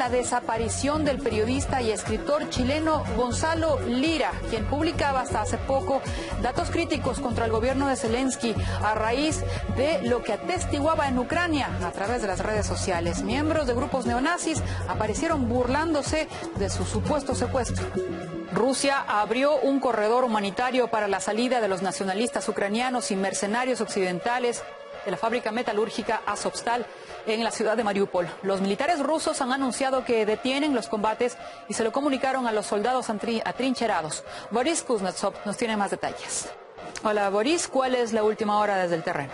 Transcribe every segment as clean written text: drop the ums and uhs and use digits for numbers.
la desaparición del periodista y escritor chileno Gonzalo Lira, quien publicaba hasta hace poco datos críticos contra el gobierno de Zelensky a raíz de lo que atestiguaba en Ucrania a través de las redes sociales. Miembros de grupos neonazis aparecieron burlándose de su supuesto secuestro. Rusia abrió un corredor humanitario para la salida de los nacionalistas ucranianos y mercenarios occidentales de la fábrica metalúrgica Azovstal en la ciudad de Mariupol. Los militares rusos han anunciado que detienen los combates y se lo comunicaron a los soldados atrincherados. Boris Kuznetsov nos tiene más detalles. Hola Boris, ¿cuál es la última hora desde el terreno?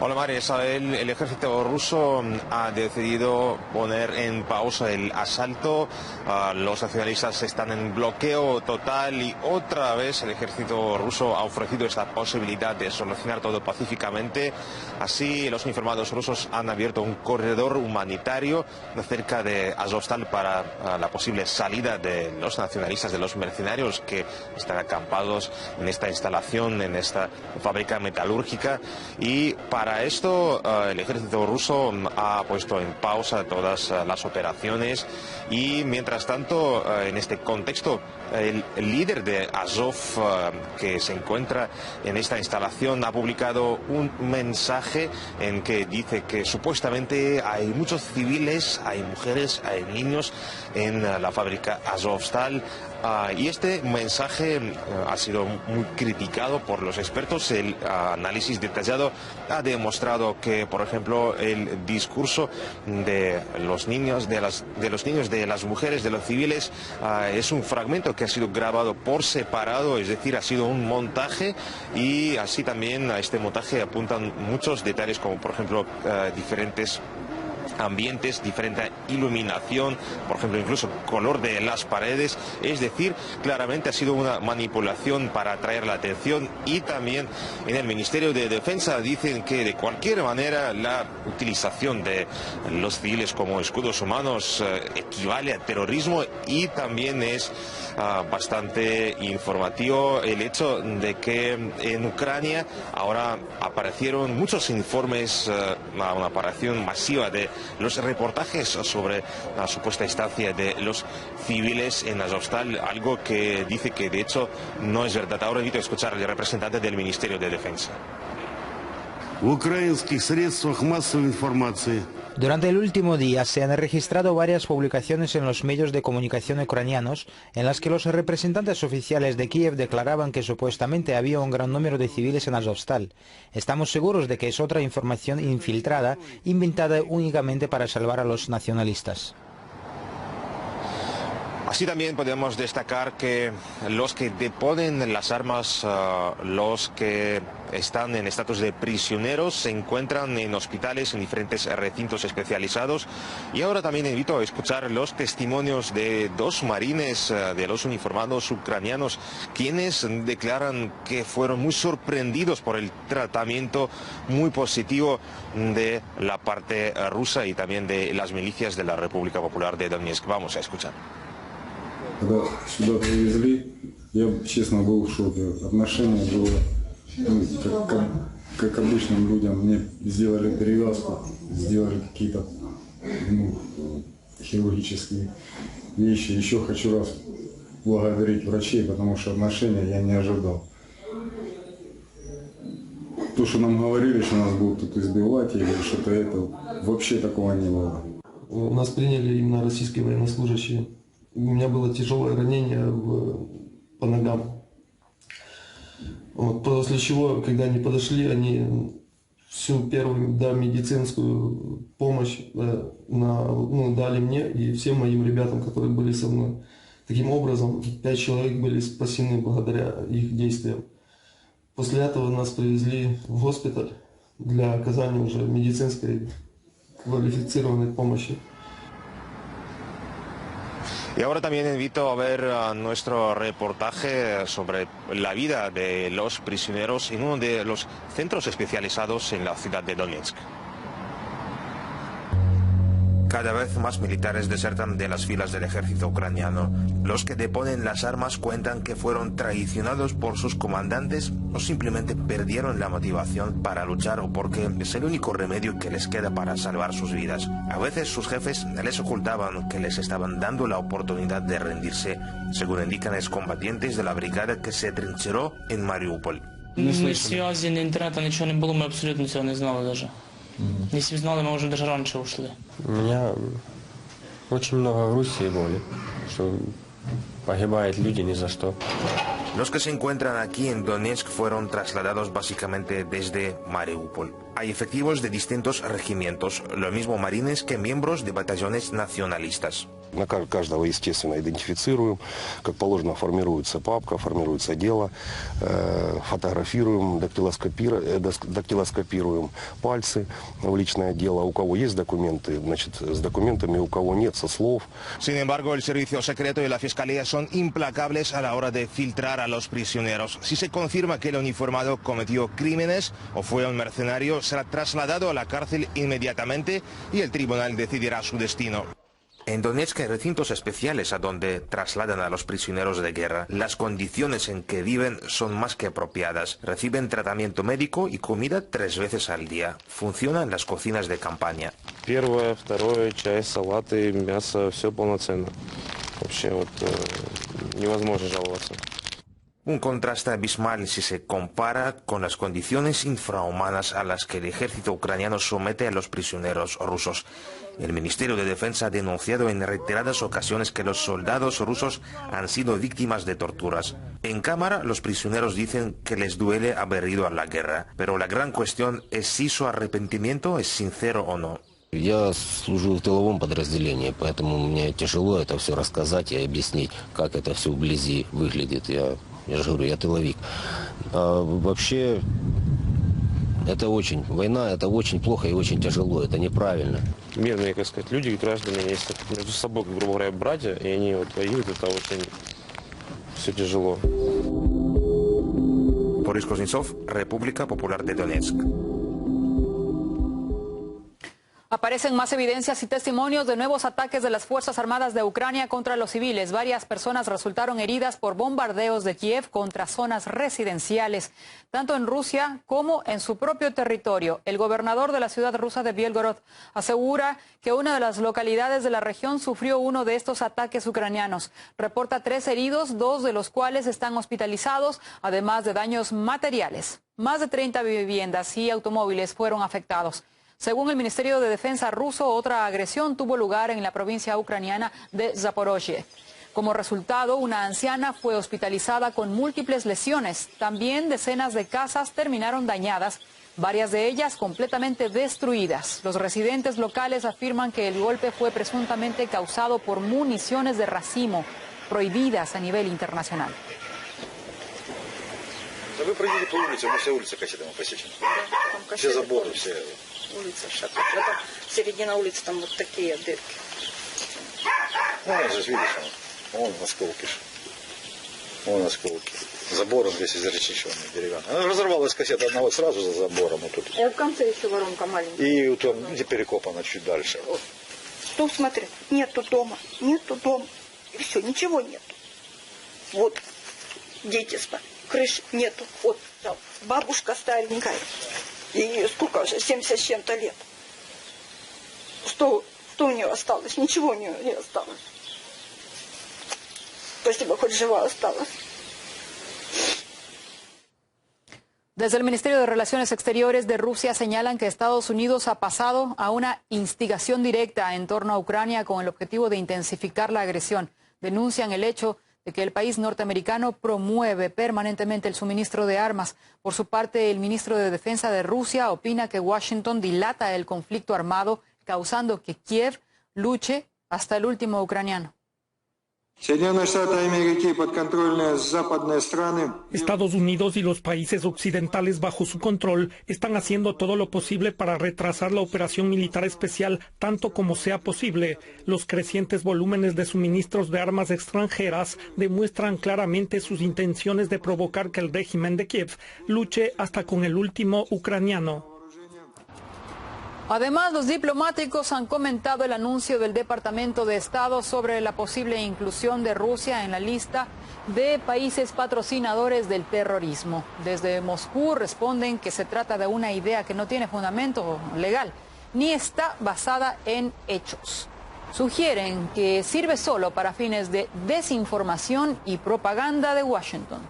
Hola María, el ejército ruso ha decidido poner en pausa el asalto. Los nacionalistas están en bloqueo total y otra vez el ejército ruso ha ofrecido esta posibilidad de solucionar todo pacíficamente. Así, los uniformados rusos han abierto un corredor humanitario cerca de Azovstal para la posible salida de los nacionalistas, de los mercenarios que están acampados en esta instalación, en esta fábrica metalúrgica. Y para esto el ejército ruso ha puesto en pausa todas las operaciones y mientras tanto en este contexto el líder de Azov que se encuentra en esta instalación ha publicado un mensaje en que dice que supuestamente hay muchos civiles, hay mujeres, hay niños en la fábrica Azovstal. Y este mensaje ha sido muy criticado por los expertos. El análisis detallado ha demostrado que, por ejemplo, el discurso de los niños, de las mujeres, de los civiles, es un fragmento que ha sido grabado por separado, es decir, ha sido un montaje, y así también a este montaje apuntan muchos detalles como, por ejemplo, diferentes ambientes, diferente iluminación, por ejemplo, incluso color de las paredes. Es decir, claramente ha sido una manipulación para atraer la atención. Y también en el Ministerio de Defensa dicen que de cualquier manera la utilización de los civiles como escudos humanos equivale a terrorismo, y también es bastante informativo el hecho de que en Ucrania ahora aparecieron muchos informes, una aparición masiva de los reportajes sobre la supuesta estancia de los civiles en Azovstal, algo que dice que de hecho no es verdad. Ahora invito a escuchar al representante del Ministerio de Defensa. Durante el último día se han registrado varias publicaciones en los medios de comunicación ucranianos en las que los representantes oficiales de Kiev declaraban que supuestamente había un gran número de civiles en Azovstal. Estamos seguros de que es otra información infiltrada, inventada únicamente para salvar a los nacionalistas. Así también podemos destacar que los que deponen las armas, los que están en estatus de prisioneros, se encuentran en hospitales, en diferentes recintos especializados. Y ahora también invito a escuchar los testimonios de dos marines, de los uniformados ucranianos, quienes declaran que fueron muy sorprendidos por el tratamiento muy positivo de la parte rusa y también de las milicias de la República Popular de Donetsk. Vamos a escuchar. Когда сюда привезли, я, честно, был в шоке. Отношение было как обычным людям. Мне сделали перевязку, сделали какие-то хирургические вещи. Еще хочу раз благодарить врачей, потому что отношения я не ожидал. То, что нам говорили, что нас будут тут избивать или что-то это, вообще такого не было. Нас приняли именно российские военнослужащие. У меня было тяжелое ранение по ногам. Вот, после чего, когда они подошли, они всю первую медицинскую помощь дали мне и всем моим ребятам, которые были со мной. Таким образом, 5 человек были спасены благодаря их действиям. После этого нас привезли в госпиталь для оказания уже медицинской квалифицированной помощи. Y ahora también invito a ver nuestro reportaje sobre la vida de los prisioneros en uno de los centros especializados en la ciudad de Donetsk. Cada vez más militares desertan de las filas del ejército ucraniano. Los que deponen las armas cuentan que fueron traicionados por sus comandantes o simplemente perdieron la motivación para luchar o porque es el único remedio que les queda para salvar sus vidas. A veces sus jefes les ocultaban que les estaban dando la oportunidad de rendirse, según indican excombatientes de la brigada que se trincheró en Mariupol. Ні зв'язі, ні інтернету, нічого не було, ми абсолютно цього не знали навіть. Якщо б знали, ми вже навіть раніше ушли. У меня очень много грусти и боли, что погибают люди ни за что. Los que se encuentran aquí en Donetsk fueron trasladados básicamente desde Mariupol. Hay efectivos de distintos regimientos, lo mismo marines que miembros de batallones nacionalistas. На каждого, естественно, идентифицируем, как положено формируется папка, формируется дело, фотографируем, дактилоскопируем пальцы в личное дело. У кого есть документы, значит, с документами, у кого нет, со слов. Sin embargo, el servicio secreto y la fiscalía son implacables a la hora de filtrar a los prisioneros. Si se confirma que el uniformado cometió crímenes o fue un mercenario, será trasladado a la cárcel inmediatamente y el tribunal decidirá su destino. En Donetsk hay recintos especiales a donde trasladan a los prisioneros de guerra. Las condiciones en que viven son más que apropiadas. Reciben tratamiento médico y comida 3 veces al día. Funcionan las cocinas de campaña. Первое, второе, чай, салаты, мясо, все полноценно. Вообще вот невозможно жаловаться. Un contraste abismal si se compara con las condiciones infrahumanas a las que el ejército ucraniano somete a los prisioneros rusos. El Ministerio de Defensa ha denunciado en reiteradas ocasiones que los soldados rusos han sido víctimas de torturas. En cámara, los prisioneros dicen que les duele haber ido a la guerra, pero la gran cuestión es si su arrepentimiento es sincero o no. Я служу в тыловом подразделении, поэтому мне тяжело это все рассказать и объяснить, как это все вблизи выглядит. Я же говорю, я тыловик. А вообще, это война, это очень плохо и очень тяжело, это неправильно. Мирные, как сказать, люди, граждане, если между собой, грубо говоря, братья, и они вот воюют, это очень все тяжело. Boris Kuznetsov, República Popular de Donetsk. Aparecen más evidencias y testimonios de nuevos ataques de las Fuerzas Armadas de Ucrania contra los civiles. Varias personas resultaron heridas por bombardeos de Kiev contra zonas residenciales, tanto en Rusia como en su propio territorio. El gobernador de la ciudad rusa de Belgorod asegura que una de las localidades de la región sufrió uno de estos ataques ucranianos. Reporta 3 heridos, 2 de los cuales están hospitalizados, además de daños materiales. Más de 30 viviendas y automóviles fueron afectados. Según el Ministerio de Defensa ruso, otra agresión tuvo lugar en la provincia ucraniana de Zaporozhye. Como resultado, una anciana fue hospitalizada con múltiples lesiones. También decenas de casas terminaron dañadas, varias de ellas completamente destruidas. Los residentes locales afirman que el golpe fue presuntamente causado por municiones de racimo, prohibidas a nivel internacional. Вы пройдите по улице, вся улица кассетами посечена. Все заборы, все. Улица шатает. Потом середина улицы, там вот такие дырки. Ну, здесь видишь, вон осколки. Вон осколки. Забор он весь изрешеченный, деревянный. Она разорвалась кассета одного сразу за забором. Вот тут. И в конце еще воронка маленькая. И вот он перекопана чуть дальше. Что смотри, нету дома. И все, ничего нету. Вот, дети спят. Крыши нету. Вот, бабушка старенькая. И сколько уже, 70 с чем-то лет. Что у нее осталось? Ничего у нее не осталось. Спасибо, хоть жива осталась. Desde el Ministerio de Relaciones Exteriores de Rusia señalan que Estados Unidos ha pasado a una instigación directa en torno a Ucrania con el objetivo de intensificar la agresión. Denuncian el hecho de que el país norteamericano promueve permanentemente el suministro de armas. Por su parte, el ministro de Defensa de Rusia opina que Washington dilata el conflicto armado, causando que Kiev luche hasta el último ucraniano. Estados Unidos y los países occidentales bajo su control están haciendo todo lo posible para retrasar la operación militar especial tanto como sea posible. Los crecientes volúmenes de suministros de armas extranjeras demuestran claramente sus intenciones de provocar que el régimen de Kiev luche hasta con el último ucraniano. Además, los diplomáticos han comentado el anuncio del Departamento de Estado sobre la posible inclusión de Rusia en la lista de países patrocinadores del terrorismo. Desde Moscú responden que se trata de una idea que no tiene fundamento legal ni está basada en hechos. Sugieren que sirve solo para fines de desinformación y propaganda de Washington.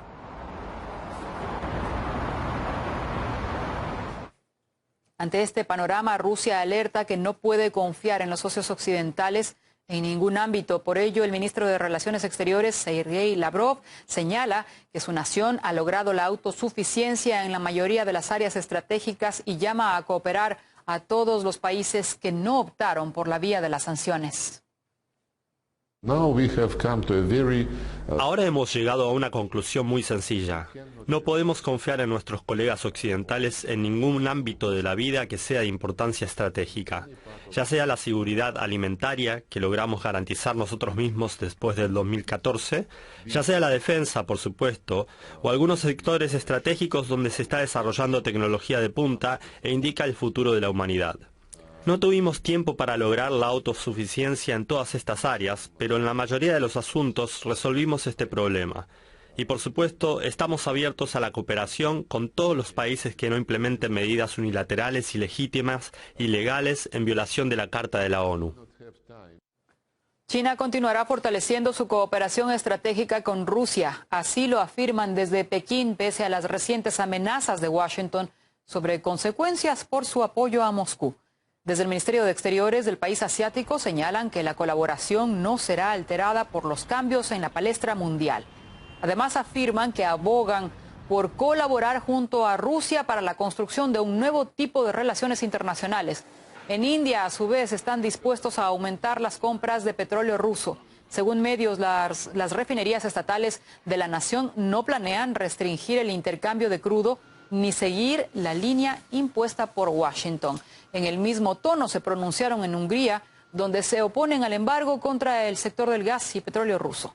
Ante este panorama, Rusia alerta que no puede confiar en los socios occidentales en ningún ámbito. Por ello, el ministro de Relaciones Exteriores, Sergei Lavrov, señala que su nación ha logrado la autosuficiencia en la mayoría de las áreas estratégicas y llama a cooperar a todos los países que no optaron por la vía de las sanciones. Ahora hemos llegado a una conclusión muy sencilla. No podemos confiar en nuestros colegas occidentales en ningún ámbito de la vida que sea de importancia estratégica, ya sea la seguridad alimentaria, que logramos garantizar nosotros mismos después del 2014, ya sea la defensa, por supuesto, o algunos sectores estratégicos donde se está desarrollando tecnología de punta e indica el futuro de la humanidad. No tuvimos tiempo para lograr la autosuficiencia en todas estas áreas, pero en la mayoría de los asuntos resolvimos este problema. Y por supuesto, estamos abiertos a la cooperación con todos los países que no implementen medidas unilaterales, ilegítimas y ilegales en violación de la Carta de la ONU. China continuará fortaleciendo su cooperación estratégica con Rusia. Así lo afirman desde Pekín, pese a las recientes amenazas de Washington sobre consecuencias por su apoyo a Moscú. Desde el Ministerio de Exteriores del país asiático señalan que la colaboración no será alterada por los cambios en la palestra mundial. Además afirman que abogan por colaborar junto a Rusia para la construcción de un nuevo tipo de relaciones internacionales. En India, a su vez, están dispuestos a aumentar las compras de petróleo ruso. Según medios, las refinerías estatales de la nación no planean restringir el intercambio de crudo ni seguir la línea impuesta por Washington. En el mismo tono se pronunciaron en Hungría, donde se oponen al embargo contra el sector del gas y petróleo ruso.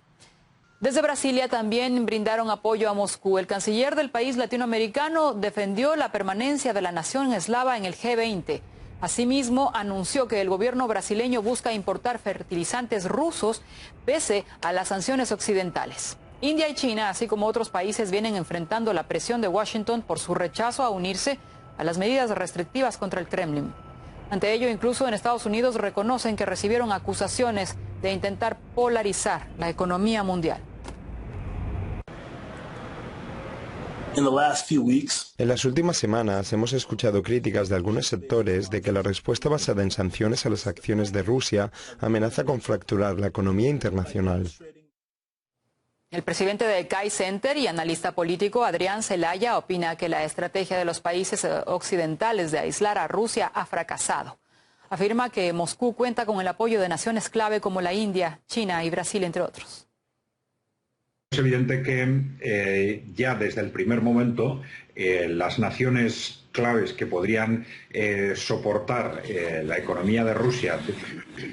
Desde Brasilia también brindaron apoyo a Moscú. El canciller del país latinoamericano defendió la permanencia de la nación eslava en el G20. Asimismo, anunció que el gobierno brasileño busca importar fertilizantes rusos pese a las sanciones occidentales. India y China, así como otros países, vienen enfrentando la presión de Washington por su rechazo a unirse a las medidas restrictivas contra el Kremlin. Ante ello, incluso en Estados Unidos reconocen que recibieron acusaciones de intentar polarizar la economía mundial. En las últimas semanas hemos escuchado críticas de algunos sectores de que la respuesta basada en sanciones a las acciones de Rusia amenaza con fracturar la economía internacional. El presidente de CAI Center y analista político Adrián Celaya opina que la estrategia de los países occidentales de aislar a Rusia ha fracasado. Afirma que Moscú cuenta con el apoyo de naciones clave como la India, China y Brasil, entre otros. Es evidente que ya desde el primer momento las naciones claves que podrían soportar la economía de Rusia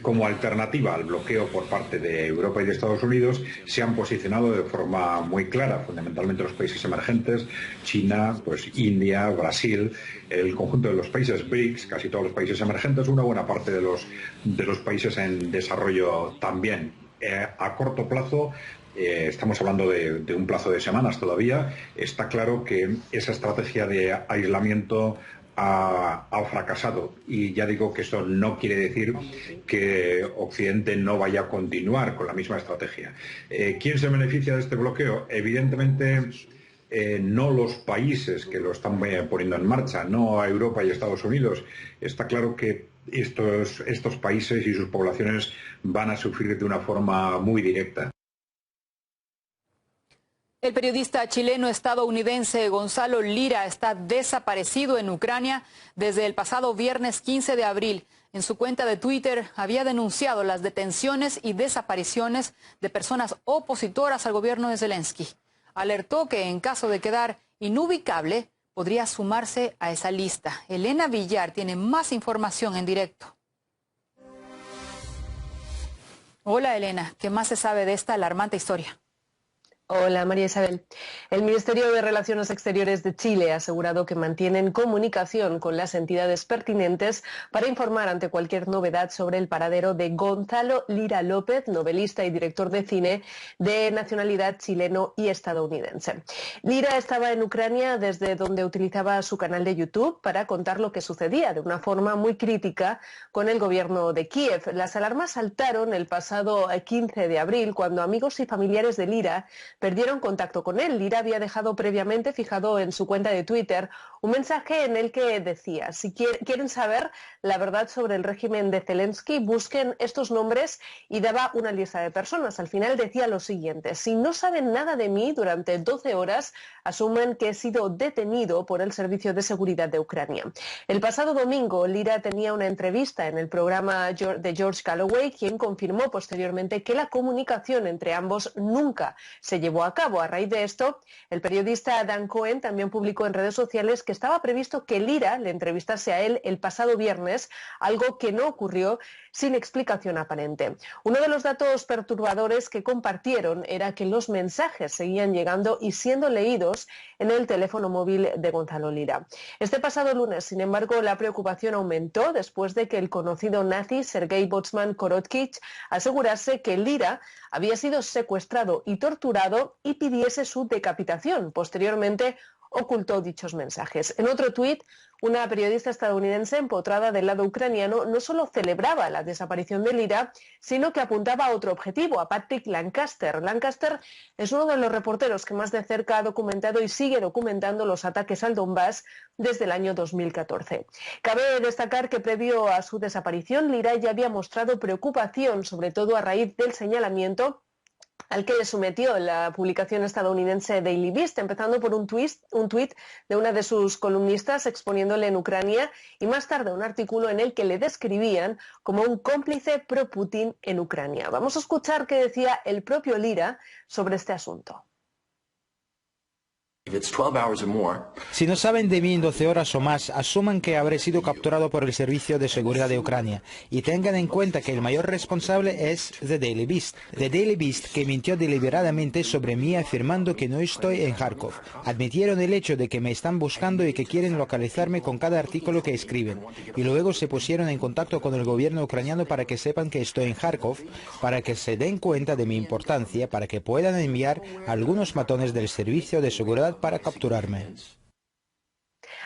como alternativa al bloqueo por parte de Europa y de Estados Unidos se han posicionado de forma muy clara, fundamentalmente los países emergentes, China, pues India, Brasil, el conjunto de los países BRICS, casi todos los países emergentes, una buena parte de los países en desarrollo también. A corto plazo, estamos hablando de un plazo de semanas todavía, está claro que esa estrategia de aislamiento ha fracasado y ya digo que eso no quiere decir que Occidente no vaya a continuar con la misma estrategia. ¿Quién se beneficia de este bloqueo? Evidentemente no los países que lo están poniendo en marcha, no a Europa y Estados Unidos. Está claro que estos países y sus poblaciones van a sufrir de una forma muy directa. El periodista chileno-estadounidense Gonzalo Lira está desaparecido en Ucrania desde el pasado viernes 15 de abril. En su cuenta de Twitter había denunciado las detenciones y desapariciones de personas opositoras al gobierno de Zelensky. Alertó que en caso de quedar inubicable podría sumarse a esa lista. Elena Villar tiene más información en directo. Hola Elena, ¿qué más se sabe de esta alarmante historia? Hola, María Isabel. El Ministerio de Relaciones Exteriores de Chile ha asegurado que mantienen comunicación con las entidades pertinentes para informar ante cualquier novedad sobre el paradero de Gonzalo Lira López, novelista y director de cine de nacionalidad chileno y estadounidense. Lira estaba en Ucrania, desde donde utilizaba su canal de YouTube para contar lo que sucedía de una forma muy crítica con el gobierno de Kiev. Las alarmas saltaron el pasado 15 de abril cuando amigos y familiares de Lira perdieron contacto con él. Lira había dejado previamente fijado en su cuenta de Twitter un mensaje en el que decía: si quieren saber la verdad sobre el régimen de Zelensky, busquen estos nombres, y daba una lista de personas. Al final decía lo siguiente: si no saben nada de mí durante 12 horas, asumen que he sido detenido por el Servicio de Seguridad de Ucrania. El pasado domingo, Lira tenía una entrevista en el programa de George Galloway, quien confirmó posteriormente que la comunicación entre ambos nunca se llevó a cabo. A raíz de esto, el periodista Dan Cohen también publicó en redes sociales que estaba previsto que Lira le entrevistase a él el pasado viernes, algo que no ocurrió sin explicación aparente. Uno de los datos perturbadores que compartieron era que los mensajes seguían llegando y siendo leídos en el teléfono móvil de Gonzalo Lira. Este pasado lunes, sin embargo, la preocupación aumentó después de que el conocido nazi Sergei Botsman-Korotkich asegurase que Lira había sido secuestrado y torturado y pidiese su decapitación. Posteriormente, ocultó dichos mensajes. En otro tuit, una periodista estadounidense empotrada del lado ucraniano no solo celebraba la desaparición de Lira, sino que apuntaba a otro objetivo, a Patrick Lancaster. Lancaster es uno de los reporteros que más de cerca ha documentado y sigue documentando los ataques al Donbass desde el año 2014. Cabe destacar que previo a su desaparición, Lira ya había mostrado preocupación, sobre todo a raíz del señalamiento al que le sometió la publicación estadounidense Daily Beast, empezando por un tuit de una de sus columnistas exponiéndole en Ucrania, y más tarde un artículo en el que le describían como un cómplice pro-Putin en Ucrania. Vamos a escuchar qué decía el propio Lira sobre este asunto. Si no saben de mí en 12 horas o más, asuman que habré sido capturado por el Servicio de Seguridad de Ucrania, y tengan en cuenta que el mayor responsable es The Daily Beast. The Daily Beast, que mintió deliberadamente sobre mí afirmando que no estoy en Kharkov. Admitieron el hecho de que me están buscando y que quieren localizarme con cada artículo que escriben, y luego se pusieron en contacto con el gobierno ucraniano para que sepan que estoy en Kharkov, para que se den cuenta de mi importancia, para que puedan enviar a algunos matones del Servicio de Seguridad para capturarme.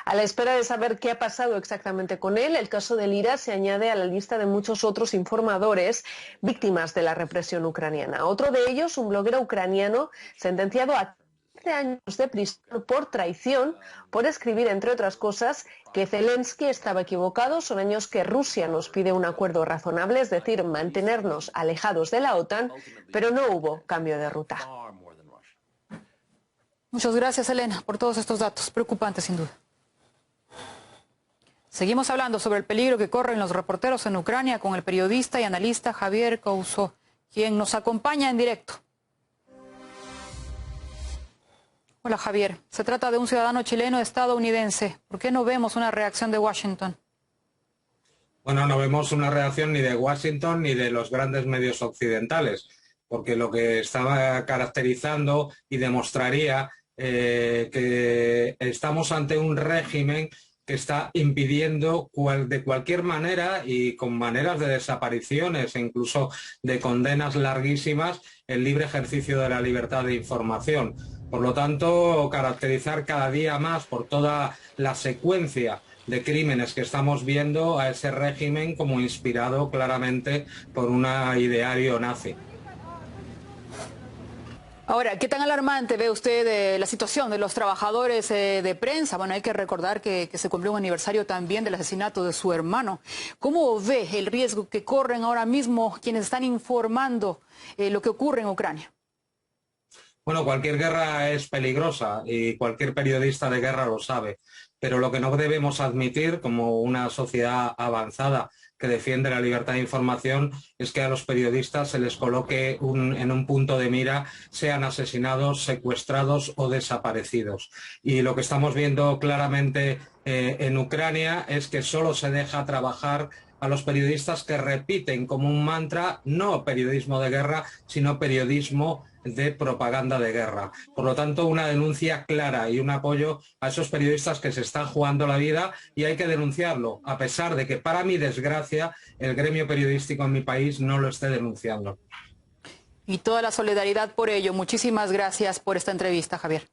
A la espera de saber qué ha pasado exactamente con él, el caso de Lira se añade a la lista de muchos otros informadores víctimas de la represión ucraniana. Otro de ellos, un bloguero ucraniano sentenciado a 13 años de prisión por traición, por escribir, entre otras cosas, que Zelensky estaba equivocado. Son años que Rusia nos pide un acuerdo razonable, es decir, mantenernos alejados de la OTAN, pero no hubo cambio de ruta. Muchas gracias, Elena, por todos estos datos. Preocupantes, sin duda. Seguimos hablando sobre el peligro que corren los reporteros en Ucrania con el periodista y analista Javier Couso, quien nos acompaña en directo. Hola, Javier. Se trata de un ciudadano chileno estadounidense. ¿Por qué no vemos una reacción de Washington? Bueno, no vemos una reacción ni de Washington ni de los grandes medios occidentales, porque lo que estaba caracterizando y demostraría que estamos ante un régimen que está impidiendo de cualquier manera y con maneras de desapariciones e incluso de condenas larguísimas el libre ejercicio de la libertad de información. Por lo tanto, caracterizar cada día más por toda la secuencia de crímenes que estamos viendo a ese régimen como inspirado claramente por un ideario nazi. Ahora, ¿qué tan alarmante ve usted la situación de los trabajadores de prensa? Bueno, hay que recordar que se cumplió un aniversario también del asesinato de su hermano. ¿Cómo ve el riesgo que corren ahora mismo quienes están informando lo que ocurre en Ucrania? Bueno, cualquier guerra es peligrosa y cualquier periodista de guerra lo sabe, pero lo que no debemos admitir como una sociedad avanzada que defiende la libertad de información es que a los periodistas se les coloque en un punto de mira, sean asesinados, secuestrados o desaparecidos. Y lo que estamos viendo claramente en Ucrania es que solo se deja trabajar a los periodistas que repiten como un mantra no periodismo de guerra, sino periodismo de propaganda de guerra. Por lo tanto, una denuncia clara y un apoyo a esos periodistas que se están jugando la vida, y hay que denunciarlo, a pesar de que, para mi desgracia, el gremio periodístico en mi país no lo esté denunciando. Y toda la solidaridad por ello. Muchísimas gracias por esta entrevista, Javier.